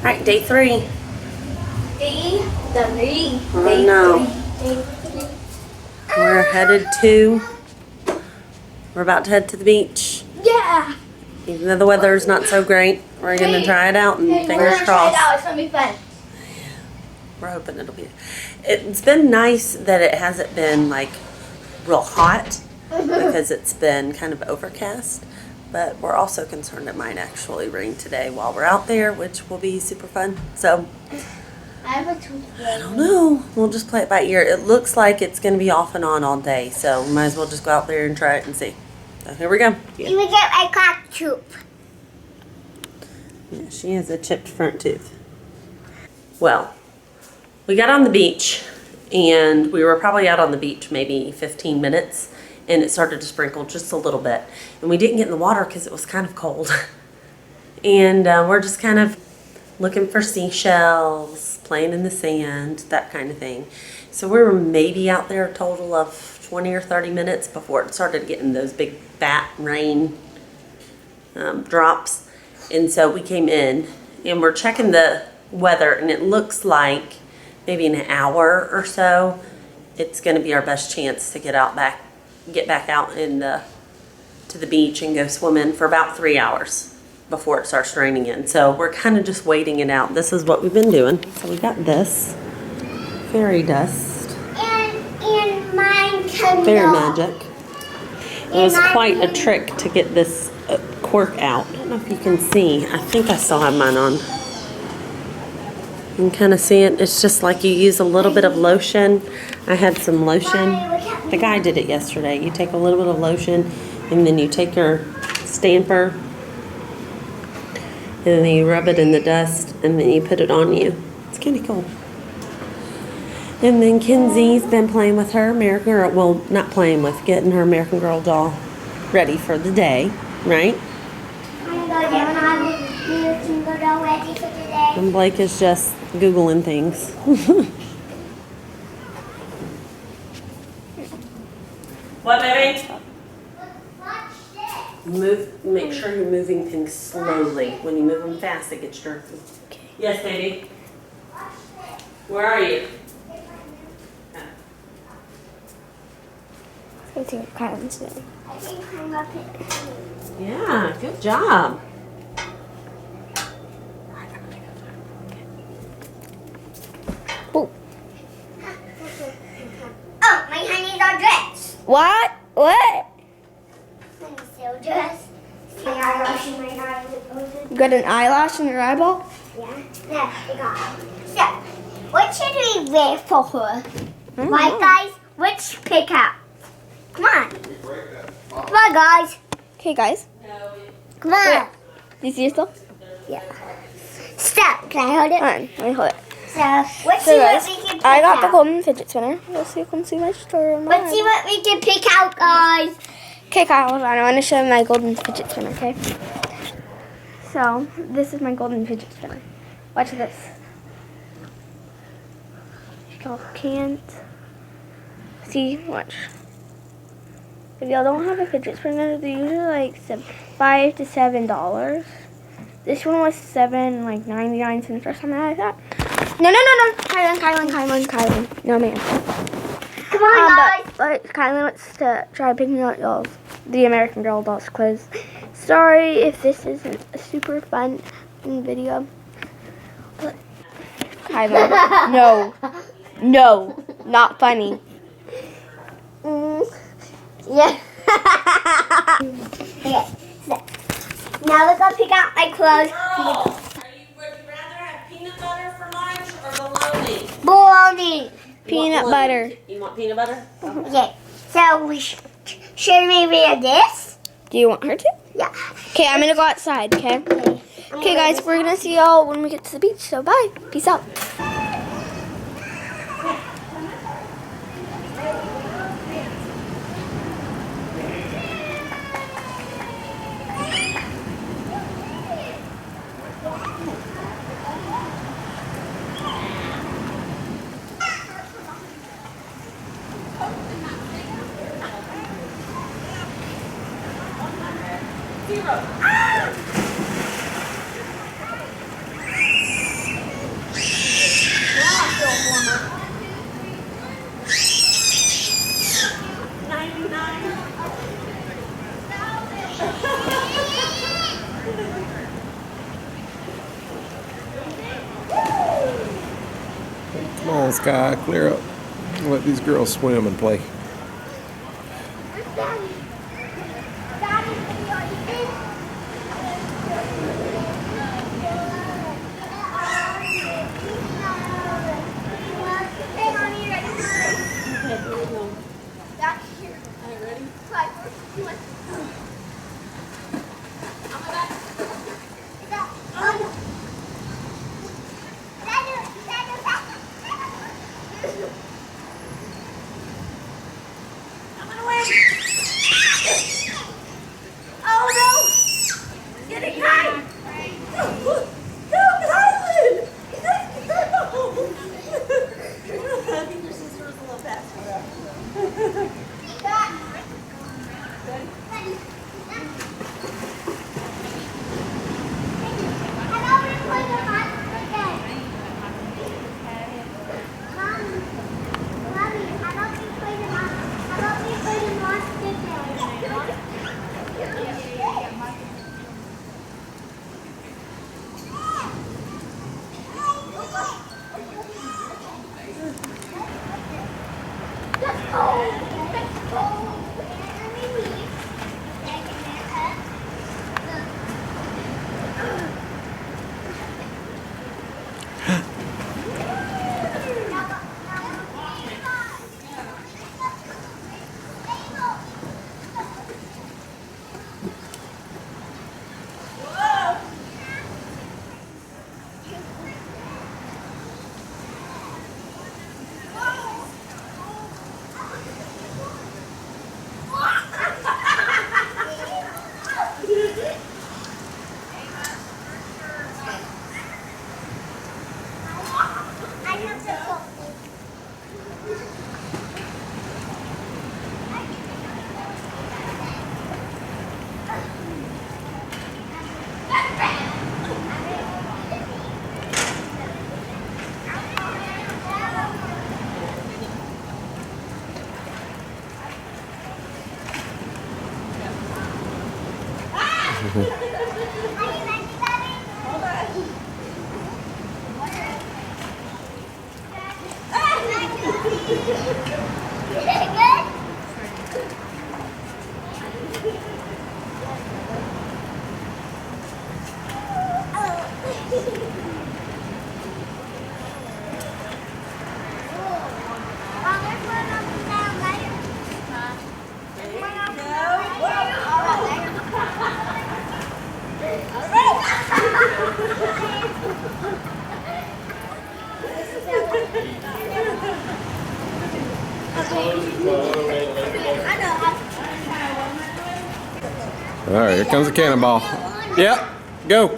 Alright, day 3. Day 3. Oh no. We're headed to, we're about to head to the beach. Yeah. Even though the weather's not so great, we're going to try it out and fingers crossed. It's going to be fun. We're hoping it'll be. It's been nice that it hasn't been like real hot because it's been kind of overcast. But we're also concerned it might actually rain today while we're out there, which will be super fun. So, I have a toothbrush. I don't know. We'll just play it by ear. It looks like it's going to be off and on all day. So, might as well just go out there and try it and see. So, here we go. You will get a cracked tooth. Yeah, she has a chipped front tooth. Well, we got on the beach, and we were probably out on the beach maybe 15 minutes. And it started to sprinkle just a little bit. And we didn't get in the water because it was kind of cold. And we're just kind of looking for seashells, playing in the sand, that kind of thing. So we were maybe out there a total of 20 or 30 minutes before it started getting those big fat rain drops. And so we came in and we're checking the weather, and it looks like maybe in an hour or so, it's going to be our best chance to get back out to the beach and go swimming for about 3 hours before it starts raining in. So we're kind of just waiting it out. This is what we've been doing. So we got this fairy dust. And mine can Fairy magic. It was quite a trick to get this cork out. I don't know if you can see. I think I still have mine on. You can kind of see it. It's just like you use a little bit of lotion. I had some lotion. The guy did it yesterday. You take a little bit of lotion, and then you take your stamper, and then you rub it in the dust, and then you put it on you. It's kind of cool. And then Kenzie's been playing with her American Girl. Well, not playing with, getting her American Girl doll ready for the day, right? And Blake is just Googling things. What, baby? Make sure you're moving things slowly. When you move them fast, it gets jerky. Okay. Yes, baby. Where are you? I think Kylan's today. I think I'm up it. Yeah, good job. Oh. Oh, my honey's all dressed. What? What? Honey's still dressed. See eyelash in my eye. You got an eyelash in your eyeball? Yeah. Yeah, I got it. So, what should we wear for her? Right, guys? Let's pick out. Come on. Come on, guys. Okay, guys. Come on. Do you see yourself? Yeah. Stop. Can I hold it? Hold on. Let me hold it. So, let's see guys, what we can pick I got out. the golden fidget spinner. Let's see if you can see my store. Let's see what we can pick out, guys. Okay, Kyle, hold on. I want to show you my golden fidget spinner, okay? So, this is my golden fidget spinner. Watch this. Y'all can't see. Watch. If y'all don't have a fidget spinner, they're usually like $5 to $7. This one was $7.99 or something like that. No. Kylan. No, man. Come on, guys. But Kylan wants to try picking out y'all's the American Girl dolls quiz. Sorry if this isn't a super fun video. But Kylan, no, not funny. Yeah. Okay. So, now we're gonna pick out my clothes. Would you rather have peanut butter for lunch or bologna? Bologna. Peanut butter. You want peanut butter? Okay. So should we wear this? Do you want her to? Yeah. Okay, I'm gonna go outside. Okay. Okay, guys, we're gonna see y'all when we get to the beach. So bye. Peace out. on, Sky, clear up. Let these girls swim and play. All right, here comes the cannonball. Yep, go.